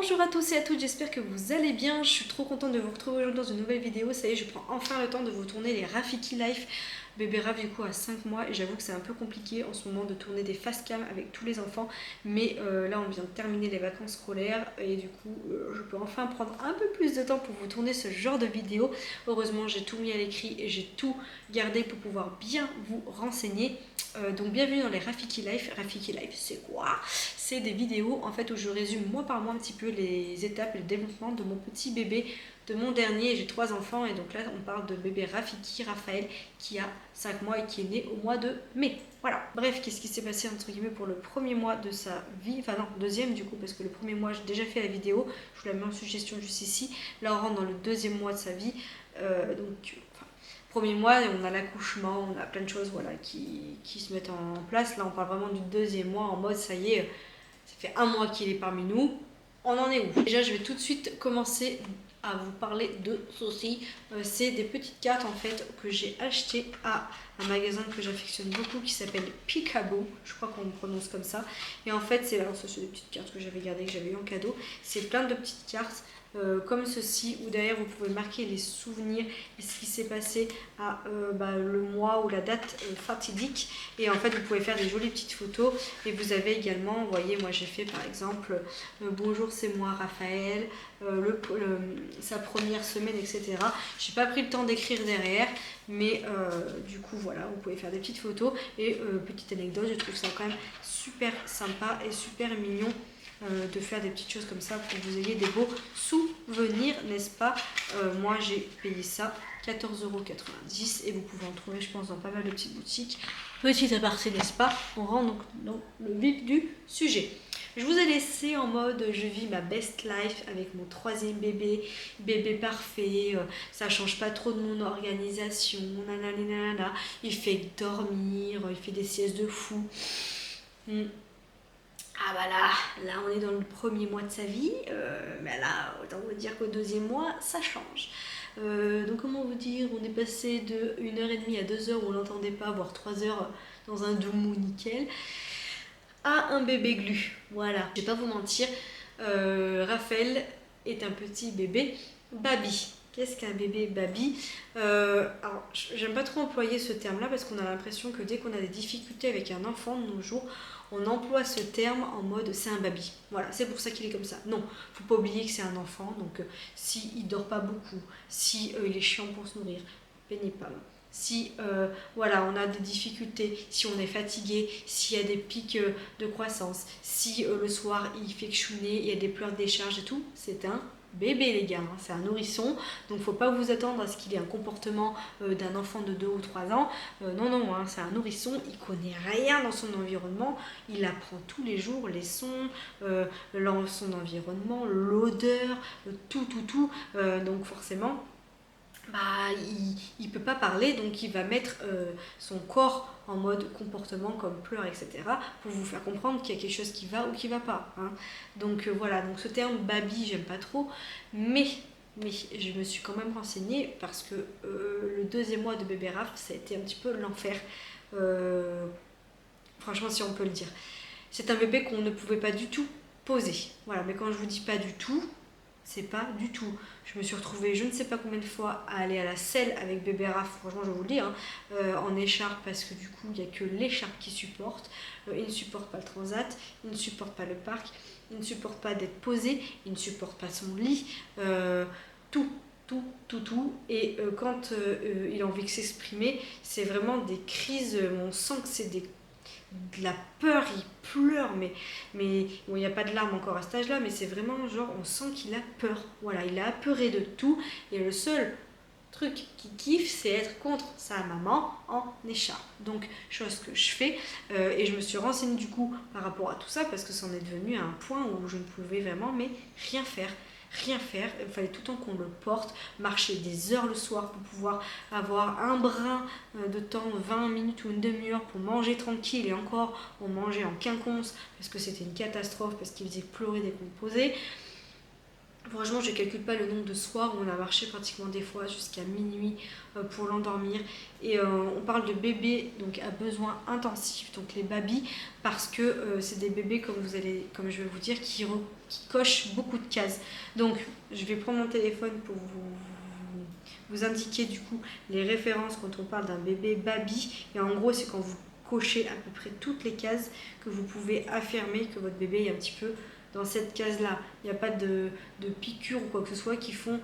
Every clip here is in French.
Bonjour à tous et à toutes, j'espère que vous allez bien. Je suis trop contente de vous retrouver aujourd'hui dans une nouvelle vidéo. Ça y est, je prends enfin le temps de vous tourner les Rafiki Life. Bébé Raf du coup a 5 mois et j'avoue que c'est un peu compliqué en ce moment de tourner des face cam avec tous les enfants. Mais là on vient de terminer les vacances scolaires et du coup je peux enfin prendre un peu plus de temps pour vous tourner ce genre de vidéo. Heureusement j'ai tout mis à l'écrit et j'ai tout gardé pour pouvoir bien vous renseigner. Donc bienvenue dans les Rafiki Life. Rafiki Life c'est quoi? C'est des vidéos en fait où je résume mois par mois un petit peu les étapes et le développement de mon petit bébé, de mon dernier. J'ai 3 enfants et donc là on parle de bébé Rafiki, Raphaël, qui a 5 mois et qui est né au mois de mai. Voilà. Bref, qu'est-ce qui s'est passé entre guillemets pour le premier mois de sa vie? Enfin non, deuxième du coup, parce que le premier mois j'ai déjà fait la vidéo, je vous la mets en suggestion juste ici. Là on rentre dans le deuxième mois de sa vie. Premier mois, on a l'accouchement, on a plein de choses voilà, qui se mettent en place. Là, on parle vraiment du deuxième mois en mode, ça y est, ça fait un mois qu'il est parmi nous. On en est où? Déjà, je vais tout de suite commencer à vous parler de ceci. C'est des petites cartes en fait que j'ai achetées à un magasin que j'affectionne beaucoup qui s'appelle Peekaboo. Je crois qu'on le prononce comme ça. Et en fait, c'est des petites cartes que j'avais gardées, que j'avais eu en cadeau. C'est plein de petites cartes. Comme ceci, où derrière vous pouvez marquer les souvenirs et ce qui s'est passé à le mois ou la date fatidique, et en fait vous pouvez faire des jolies petites photos. Et vous avez également, vous voyez, moi j'ai fait par exemple bonjour c'est moi Raphaël, sa première semaine, etc. J'ai pas pris le temps d'écrire derrière, mais du coup voilà, vous pouvez faire des petites photos. Et petite anecdote, je trouve ça quand même super sympa et super mignon de faire des petites choses comme ça pour que vous ayez des beaux souvenirs, n'est-ce pas? Moi j'ai payé ça 14,90 € et vous pouvez en trouver je pense dans pas mal de petites boutiques. Petit aparté, n'est-ce pas? On rentre donc dans le vif du sujet. Je vous ai laissé en mode je vis ma best life avec mon troisième bébé, bébé parfait, ça change pas trop de mon organisation, nanana, il fait que dormir, il fait des siestes de fou. Ah bah là on est dans le premier mois de sa vie, mais là autant vous dire qu'au deuxième mois ça change. Donc comment vous dire, on est passé de 1h30 à 2h où on n'entendait pas, voire 3 heures dans un doumou nickel, à un bébé glu. Voilà, je vais pas vous mentir, Raphaël est un petit bébé baby. Qu'est-ce qu'un bébé baby? Alors, j'aime pas trop employer ce terme-là parce qu'on a l'impression que dès qu'on a des difficultés avec un enfant de nos jours, on emploie ce terme en mode c'est un baby. Voilà, c'est pour ça qu'il est comme ça. Non, faut pas oublier que c'est un enfant, donc s'il dort pas beaucoup, si il est chiant pour se nourrir, pénible. Si voilà, on a des difficultés, si on est fatigué, s'il y a des pics de croissance, si le soir il fait que chouiner, il y a des pleurs de décharge et tout, c'est un bébé les gars, hein, c'est un nourrisson, donc faut pas vous attendre à ce qu'il ait un comportement d'un enfant de 2 ou 3 ans. Non, hein, c'est un nourrisson, il connaît rien dans son environnement, il apprend tous les jours les sons, son environnement, l'odeur, tout, donc forcément il peut pas parler, donc il va mettre son corps en mode comportement comme pleurs, etc. pour vous faire comprendre qu'il y a quelque chose qui va ou qui va pas, hein. Donc voilà, donc ce terme baby j'aime pas trop, mais je me suis quand même renseignée parce que le deuxième mois de bébé Raph ça a été un petit peu l'enfer, franchement si on peut le dire. C'est un bébé qu'on ne pouvait pas du tout poser, voilà, mais quand je vous dis pas du tout, c'est pas du tout. Je me suis retrouvée je ne sais pas combien de fois à aller à la selle avec bébé Raph, franchement je vous le dis, hein, en écharpe, parce que du coup il n'y a que l'écharpe qui supporte. Il ne supporte pas le transat, il ne supporte pas le parc, il ne supporte pas d'être posé, il ne supporte pas son lit, tout. Et quand il a envie de s'exprimer, c'est vraiment des crises, on sent que c'est de la peur, il pleure, mais bon, il n'y a pas de larmes encore à cet âge-là, mais c'est vraiment genre, on sent qu'il a peur. Voilà, il a apeuré de tout, et le seul truc qu'il kiffe, c'est être contre sa maman en écharpe. Donc, chose que je fais, et je me suis renseignée du coup par rapport à tout ça, parce que c'en est devenu à un point où je ne pouvais vraiment, mais rien faire. Il fallait tout le temps qu'on le porte, marcher des heures le soir pour pouvoir avoir un brin de temps, 20 minutes ou une demi-heure pour manger tranquille, et encore on mangeait en quinconce parce que c'était une catastrophe, parce qu'il faisait pleurer dès qu'on le posait. Franchement, je ne calcule pas le nombre de soirs où on a marché pratiquement des fois jusqu'à minuit pour l'endormir. Et on parle de bébés donc à besoins intensifs, donc les babys, parce que c'est des bébés, comme je vais vous dire, qui cochent beaucoup de cases. Donc, je vais prendre mon téléphone pour vous indiquer du coup les références quand on parle d'un bébé baby. Et en gros, c'est quand vous cochez à peu près toutes les cases que vous pouvez affirmer que votre bébé est un petit peu dans cette case-là. Il n'y a pas de piqûres ou quoi que ce soit qui font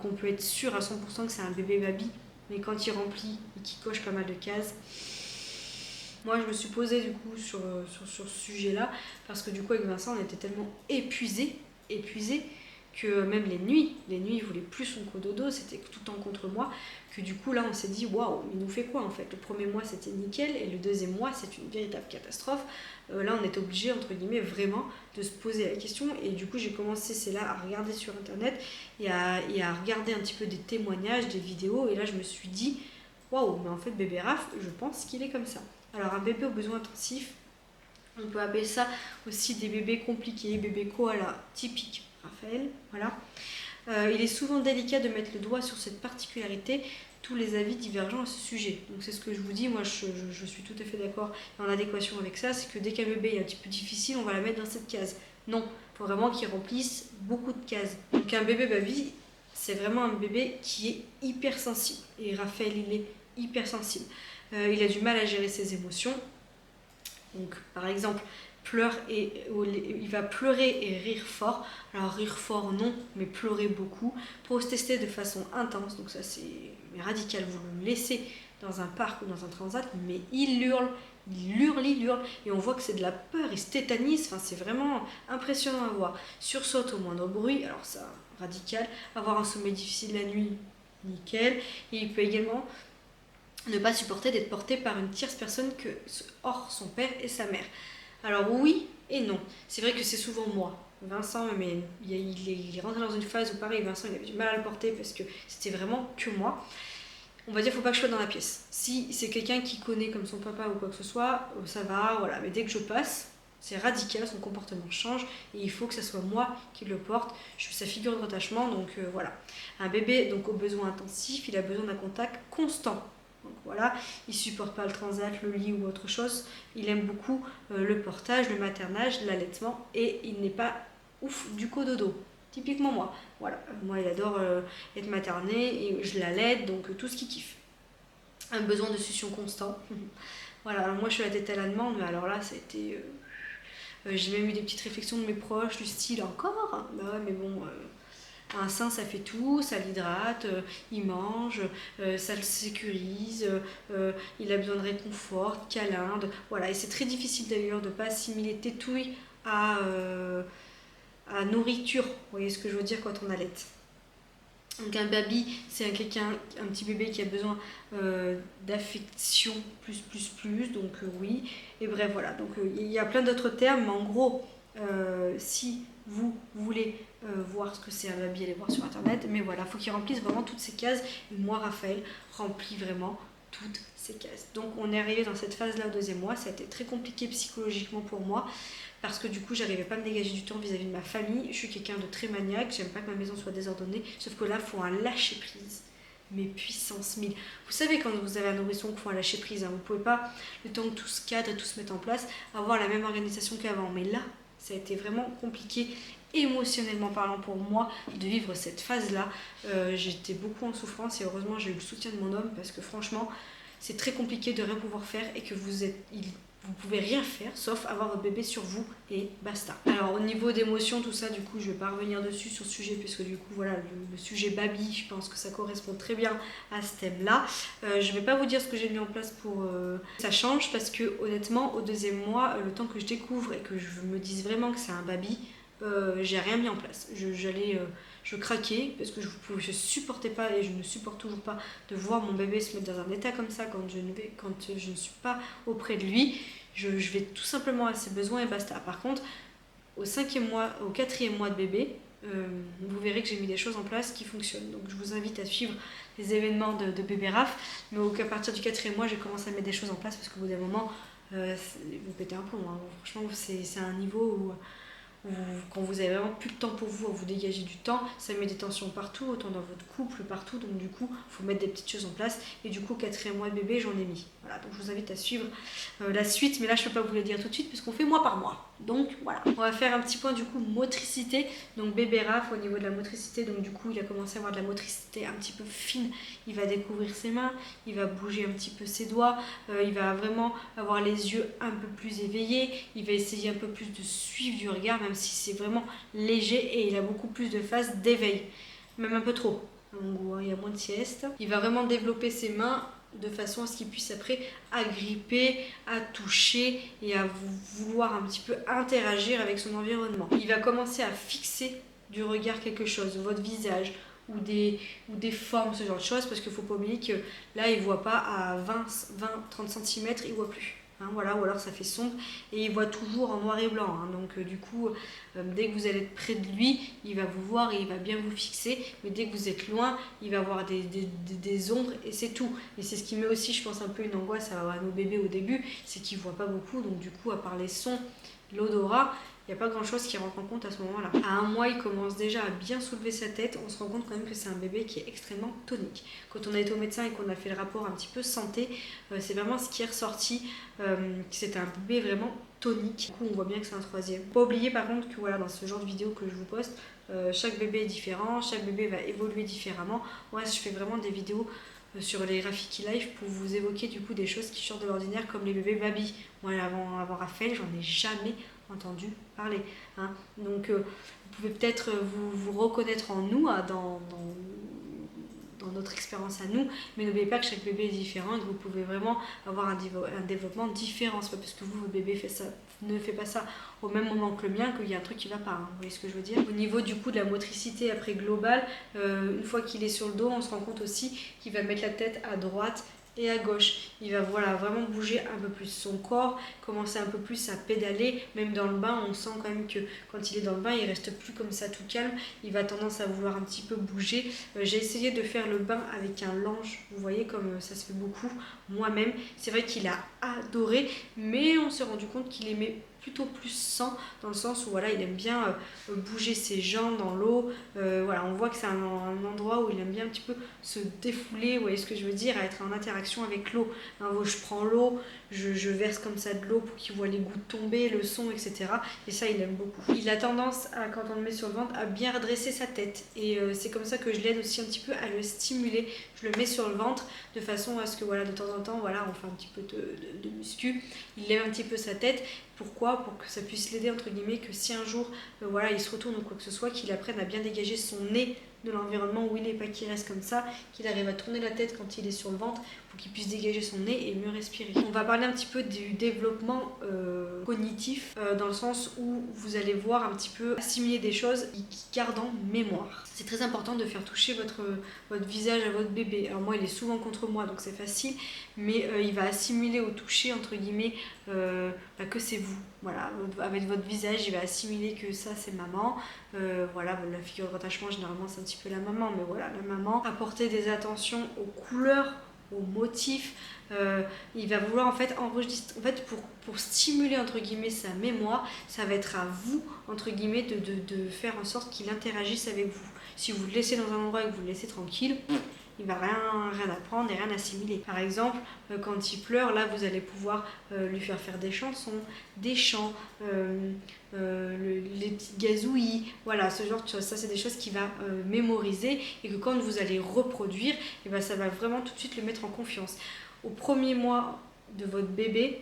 qu'on peut être sûr à 100% que c'est un bébé baby. Mais quand il remplit et qu'il coche pas mal de cases, moi je me suis posée du coup sur ce sujet-là, parce que du coup avec Vincent on était tellement épuisés que même les nuits il voulait plus son cododo, c'était tout le temps contre moi, que du coup là on s'est dit waouh, il nous fait quoi en fait. Le premier mois c'était nickel et le deuxième mois c'est une véritable catastrophe. Là on est obligé entre guillemets vraiment de se poser la question, et du coup j'ai commencé c'est là à regarder sur internet et à regarder un petit peu des témoignages, des vidéos, et là je me suis dit waouh, mais en fait bébé Raph je pense qu'il est comme ça. Alors un bébé aux besoins intensifs, on peut appeler ça aussi des bébés compliqués, bébés koala, typique Raphaël, voilà. Il est souvent délicat de mettre le doigt sur cette particularité, tous les avis divergents à ce sujet. Donc c'est ce que je vous dis, moi je suis tout à fait d'accord et en adéquation avec ça, c'est que dès qu'un bébé est un petit peu difficile, on va la mettre dans cette case. Non, il faut vraiment qu'il remplisse beaucoup de cases. Donc un bébé baby, c'est vraiment un bébé qui est hypersensible. Et Raphaël, il est hypersensible. Il a du mal à gérer ses émotions. Donc par exemple, il va pleurer et rire fort. Alors rire fort non, mais pleurer beaucoup. Protester de façon intense, donc ça c'est radical. Vous le laissez dans un parc ou dans un transat, mais il hurle, et on voit que c'est de la peur, il se tétanise, enfin c'est vraiment impressionnant à voir. Sursaute au moindre bruit, alors ça radical. Avoir un sommeil difficile la nuit, nickel. Et il peut également ne pas supporter d'être porté par une tierce personne hors son père et sa mère. Alors oui et non. C'est vrai que c'est souvent moi. Vincent, mais il est rentré dans une phase où pareil, Vincent il avait du mal à le porter parce que c'était vraiment que moi. On va dire faut pas que je sois dans la pièce. Si c'est quelqu'un qui connaît comme son papa ou quoi que ce soit, ça va, voilà. Mais dès que je passe, c'est radical, son comportement change et il faut que ce soit moi qui le porte. Je suis sa figure de rattachement, donc voilà. Un bébé donc aux besoins intensifs, il a besoin d'un contact constant. Donc voilà, il supporte pas le transat, le lit ou autre chose. Il aime beaucoup le portage, le maternage, l'allaitement, et il n'est pas ouf du cododo. Typiquement moi. Voilà, moi il adore être materné et je l'allaite, donc tout ce qu'il kiffe. Un besoin de succion constant. Voilà, alors moi je suis la tête à la demande, mais alors là ça a été... j'ai même eu des petites réflexions de mes proches du style encore. Bah ouais, mais bon... un sein, ça fait tout, ça l'hydrate, il mange, ça le sécurise, il a besoin de réconfort, de câlin, voilà. Et c'est très difficile d'ailleurs de ne pas assimiler tétouille à nourriture. Vous voyez ce que je veux dire quand on allait. Donc un baby, c'est un petit bébé qui a besoin d'affection plus, donc oui. Et bref, voilà. Donc il y a plein d'autres termes, mais en gros, si vous voulez voir ce que c'est un baby, allez voir sur internet. Mais voilà, il faut qu'il remplisse vraiment toutes ces cases. Et moi, Raphaël, remplit vraiment toutes ces cases. Donc on est arrivé dans cette phase-là au deuxième mois. Ça a été très compliqué psychologiquement pour moi, parce que du coup j'arrivais pas à me dégager du temps vis-à-vis de ma famille. Je suis quelqu'un de très maniaque, j'aime pas que ma maison soit désordonnée, sauf que là il faut un lâcher prise, mais puissance 1000. Vous savez quand vous avez un nourrisson qu'il faut un lâcher prise, hein, vous pouvez pas, le temps que tout se cadre et tout se mette en place, avoir la même organisation qu'avant. Mais là ça a été vraiment compliqué émotionnellement parlant pour moi de vivre cette phase là. J'étais beaucoup en souffrance et heureusement j'ai eu le soutien de mon homme, parce que franchement c'est très compliqué de rien pouvoir faire et que vous pouvez rien faire sauf avoir votre bébé sur vous et basta. Alors au niveau d'émotion, tout ça, du coup je vais pas revenir dessus sur ce sujet, puisque du coup voilà, le sujet baby, je pense que ça correspond très bien à ce thème là. Je vais pas vous dire ce que j'ai mis en place pour ça change, parce que honnêtement au deuxième mois, le temps que je découvre et que je me dise vraiment que c'est un baby, j'ai rien mis en place. Je craquais parce que je supportais pas, et je ne supporte toujours pas, de voir mon bébé se mettre dans un état comme ça quand je ne suis pas auprès de lui. Je vais tout simplement à ses besoins et basta. Par contre, au 4e mois de bébé, vous verrez que j'ai mis des choses en place qui fonctionnent. Donc je vous invite à suivre les événements de bébé Raph, mais à partir du 4e mois, j'ai commencé à mettre des choses en place, parce qu'au bout d'un moment, vous pétez un plomb, hein. Franchement, c'est un niveau quand vous avez vraiment plus de temps pour vous dégager du temps, ça met des tensions partout, autant dans votre couple, partout, donc du coup, il faut mettre des petites choses en place, et du coup, 4e mois de bébé, j'en ai mis. Voilà, donc je vous invite à suivre la suite, mais là, je peux pas vous le dire tout de suite, puisqu'on fait mois par mois. Donc voilà, on va faire un petit point du coup motricité. Donc bébé Raph au niveau de la motricité, donc du coup il a commencé à avoir de la motricité un petit peu fine. Il va découvrir ses mains, il va bouger un petit peu ses doigts, il va vraiment avoir les yeux un peu plus éveillés, il va essayer un peu plus de suivre du regard, même si c'est vraiment léger, et il a beaucoup plus de phases d'éveil, même un peu trop. Donc il y a moins de sieste. Il va vraiment développer ses mains de façon à ce qu'il puisse après agripper, à toucher et à vouloir un petit peu interagir avec son environnement. Il va commencer à fixer du regard quelque chose, votre visage ou des formes, ce genre de choses, parce qu'il ne faut pas oublier que là il ne voit pas à 20-30 cm, il ne voit plus. Voilà, ou alors ça fait sombre et il voit toujours en noir et blanc, donc du coup dès que vous allez être près de lui, il va vous voir et il va bien vous fixer, mais dès que vous êtes loin, il va avoir des ombres et c'est tout. Et c'est ce qui met aussi, je pense, un peu une angoisse à nos bébés au début, c'est qu'ils ne voient pas beaucoup, donc du coup à part les sons, l'odorat, il n'y a pas grand chose qui rentre en compte à ce moment-là. À 1 mois, il commence déjà à bien soulever sa tête. On se rend compte quand même que c'est un bébé qui est extrêmement tonique. Quand on a été au médecin et qu'on a fait le rapport un petit peu santé, c'est vraiment ce qui est ressorti, que c'était un bébé vraiment tonique. Du coup, on voit bien que c'est un 3e. Pas oublier par contre que voilà, dans ce genre de vidéo que je vous poste, chaque bébé est différent, chaque bébé va évoluer différemment. Moi, je fais vraiment des vidéos sur les Rafiki Life pour vous évoquer du coup des choses qui sortent de l'ordinaire comme les bébés baby. Moi, avant Raphaël, j'en ai jamais entendu parler. Donc vous pouvez peut-être vous reconnaître en nous, dans notre expérience à nous, mais n'oubliez pas que chaque bébé est différent et que vous pouvez vraiment avoir un développement différent. C'est pas parce que votre bébé ne fait pas ça au même moment que le mien qu'il y a un truc qui va pas, vous voyez ce que je veux dire. Au niveau du coup de la motricité après globale, une fois qu'il est sur le dos, on se rend compte aussi qu'il va mettre la tête à droite et à gauche. Il va vraiment bouger un peu plus son corps, commencer un peu plus à pédaler. Même dans le bain, on sent quand même que quand il est dans le bain, il reste plus comme ça tout calme. Il va tendance à vouloir un petit peu bouger. J'ai essayé de faire le bain avec un linge, vous voyez comme ça se fait beaucoup moi-même. C'est vrai qu'il a adoré, mais on s'est rendu compte qu'il aimait plutôt plus sans, dans le sens où voilà, il aime bien bouger ses jambes dans l'eau. Voilà, on voit que c'est un endroit où il aime bien un petit peu se défouler, vous voyez ce que je veux dire, à être en interaction avec l'eau. Je prends l'eau, je verse comme ça de l'eau pour qu'il voit les gouttes tomber, le son, etc. Et ça, il aime beaucoup. Il a tendance, quand on le met sur le ventre, à bien redresser sa tête. Et c'est comme ça que je l'aide aussi un petit peu à le stimuler. Je le mets sur le ventre de façon à ce que voilà, de temps en temps, voilà, on fait un petit peu de muscu. Il lève un petit peu sa tête. Pourquoi ? Pour que ça puisse l'aider, entre guillemets, que si un jour voilà, il se retourne ou quoi que ce soit, qu'il apprenne à bien dégager son nez de l'environnement où il est, pas qu'il reste comme ça, qu'il arrive à tourner la tête quand il est sur le ventre pour qu'il puisse dégager son nez et mieux respirer. On va parler un petit peu du développement cognitif, dans le sens où vous allez voir un petit peu assimiler des choses qui gardent en mémoire. C'est très important de faire toucher votre visage à votre bébé. Alors moi, il est souvent contre moi, donc c'est facile, mais il va assimiler au toucher, entre guillemets, que c'est vous. Voilà, avec votre visage, il va assimiler que ça, c'est maman. Voilà, la figure d'attachement, généralement, c'est un petit peu la maman, mais voilà, la maman. Apporter des attentions aux couleurs, aux motifs. Il va vouloir en fait enregistrer, en fait pour stimuler entre guillemets sa mémoire, ça va être à vous entre guillemets de faire en sorte qu'il interagisse avec vous. Si vous le laissez dans un endroit et que vous le laissez tranquille, il va rien apprendre et rien assimiler. Par exemple, quand il pleure, là vous allez pouvoir lui faire des chansons, des chants, les petites gazouillis, voilà, ce genre de choses. Ça, c'est des choses qu'il va mémoriser et que quand vous allez reproduire, et ben, ça va vraiment tout de suite le mettre en confiance. Au premier mois de votre bébé,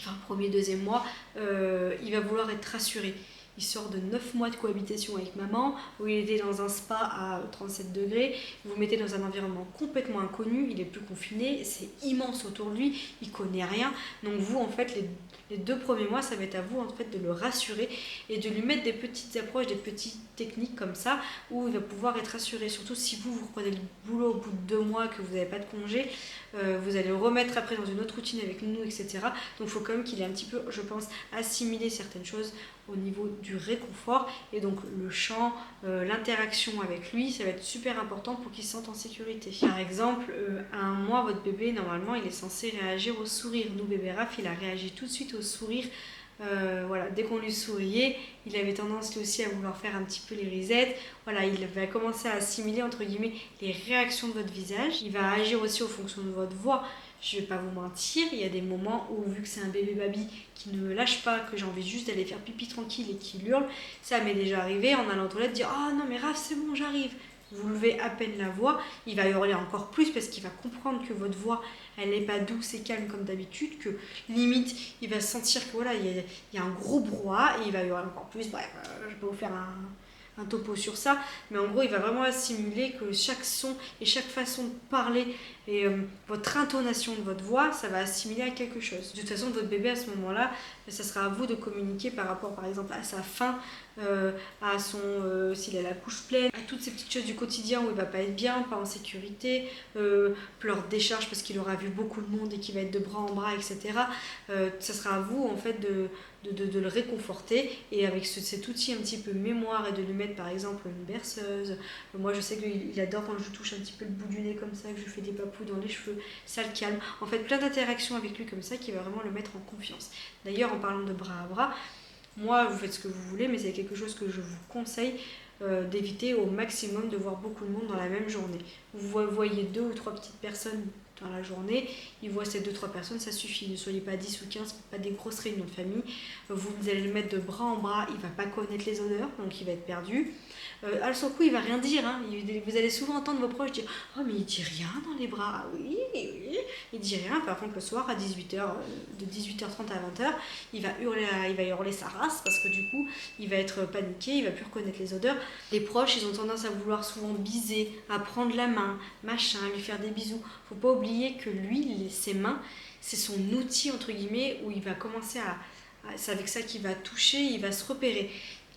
enfin premier, deuxième mois, il va vouloir être rassuré. Il sort de 9 mois de cohabitation avec maman, où il était dans un spa à 37 degrés. Vous le mettez dans un environnement complètement inconnu, il est plus confiné, c'est immense autour de lui, il connaît rien. Donc vous, en fait, les 2 premiers mois, ça va être à vous en fait, de le rassurer et de lui mettre des petites approches, des petites techniques comme ça, où il va pouvoir être rassuré. Surtout si vous reprenez le boulot au bout de 2 mois, que vous n'avez pas de congé, vous allez le remettre après dans une autre routine avec nous, etc. Donc il faut quand même qu'il ait un petit peu, je pense, assimilé certaines choses au niveau du réconfort, et donc le chant, l'interaction avec lui, ça va être super important pour qu'il se sente en sécurité. Par exemple, à 1 mois, votre bébé, normalement, il est censé réagir au sourire. Nous, bébé Raph, il a réagi tout de suite au sourire Voilà, dès qu'on lui souriait, il avait tendance lui aussi à vouloir faire un petit peu les risettes. Voilà, il va commencer à assimiler entre guillemets les réactions de votre visage. Il va agir aussi en fonction de votre voix. Je vais pas vous mentir, il y a des moments où, vu que c'est un bébé baby qui ne me lâche pas, que j'ai envie juste d'aller faire pipi tranquille et qu'il hurle, ça m'est déjà arrivé en allant aux toilettes dire «Ah non mais Raph, c'est bon, j'arrive». Vous levez à peine la voix, il va hurler encore plus parce qu'il va comprendre que votre voix, elle n'est pas douce et calme comme d'habitude, que limite, il va sentir que voilà, il y a un gros brouhaha et il va hurler encore plus. Bref, je peux vous faire un topo sur ça, mais en gros, il va vraiment assimiler que chaque son et chaque façon de parler et votre intonation de votre voix, ça va assimiler à quelque chose. De toute façon, votre bébé à ce moment-là, ça sera à vous de communiquer par rapport, par exemple, à sa faim, à son s'il a la couche pleine, à toutes ces petites choses du quotidien où il va pas être bien, pas en sécurité, pleurs de décharge parce qu'il aura vu beaucoup de monde et qu'il va être de bras en bras, etc. Ça sera à vous en fait de le réconforter, et avec cet outil un petit peu mémoire, et de lui mettre par exemple une berceuse. Moi je sais qu'il adore quand je lui touche un petit peu le bout du nez comme ça, que je lui fais des papous dans les cheveux, ça le calme. En fait, plein d'interactions avec lui comme ça qui va vraiment le mettre en confiance. D'ailleurs, en parlant de bras à bras, moi vous faites ce que vous voulez, mais c'est quelque chose que je vous conseille d'éviter au maximum de voir beaucoup de monde dans la même journée. Vous voyez 2 ou 3 petites personnes dans la journée, il voit ces 2-3 personnes, ça suffit. Ne soyez pas 10 ou 15, pas des grosses réunions de famille. Vous allez le mettre de bras en bras, il va pas connaître les odeurs, donc il va être perdu. À son coup, il va rien dire. Hein. Vous allez souvent entendre vos proches dire «Oh, mais il dit rien dans les bras». Ah, oui, oui, il dit rien. Par contre, le soir, à 18h, de 18h30 à 20h, il va hurler sa race parce que du coup, il va être paniqué, il va plus reconnaître les odeurs. Les proches, ils ont tendance à vouloir souvent biser, à prendre la main, machin, à lui faire des bisous. Faut pas oublier que lui, ses mains, c'est son outil, entre guillemets, où il va commencer c'est avec ça qu'il va toucher, il va se repérer.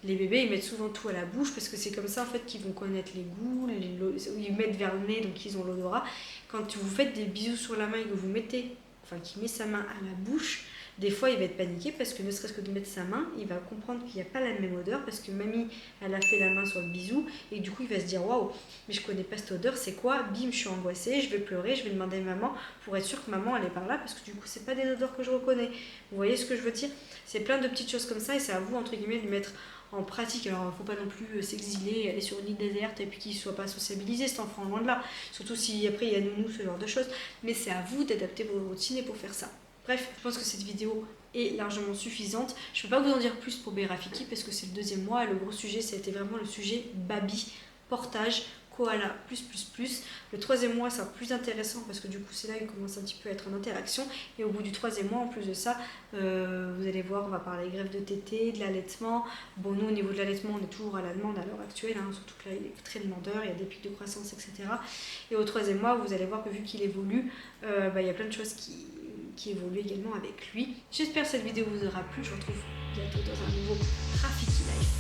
Les bébés, ils mettent souvent tout à la bouche parce que c'est comme ça en fait qu'ils vont connaître les goûts, ils mettent vers le nez, donc ils ont l'odorat. Quand vous faites des bisous sur la main et que vous mettez, enfin qu'il met sa main à la bouche, des fois il va être paniqué parce que ne serait-ce que de mettre sa main, il va comprendre qu'il n'y a pas la même odeur parce que mamie, elle a fait la main sur le bisou, et du coup il va se dire waouh, mais je connais pas cette odeur, c'est quoi? Bim, je suis angoissée, je vais pleurer, je vais demander à maman pour être sûre que maman elle est par là parce que du coup c'est pas des odeurs que je reconnais. Vous voyez ce que je veux dire? C'est plein de petites choses comme ça et c'est à vous entre guillemets de mettre en pratique. Alors il ne faut pas non plus s'exiler, aller sur une île déserte et puis qu'il ne soit pas sociabilisé cet enfant, loin de là, surtout si après il y a nounou, ce genre de choses, mais c'est à vous d'adapter vos routines pour faire ça. Bref, je pense que cette vidéo est largement suffisante. Je ne peux pas vous en dire plus pour Berafiki parce que c'est le 2e mois et le gros sujet, ça a été vraiment le sujet baby, portage, koala, plus. Le 3e mois, c'est plus intéressant parce que du coup, c'est là qu'il commence un petit peu à être en interaction. Et au bout du 3e mois, en plus de ça, vous allez voir, on va parler greffe de tétée, de l'allaitement. Bon, nous, au niveau de l'allaitement, on est toujours à la demande à l'heure actuelle, hein, surtout que là, il est très demandeur, il y a des pics de croissance, etc. Et au 3e mois, vous allez voir que vu qu'il évolue, il y a plein de choses qui évoluent également avec lui. J'espère que cette vidéo vous aura plu. Je vous retrouve bientôt dans un nouveau Rafiki Life.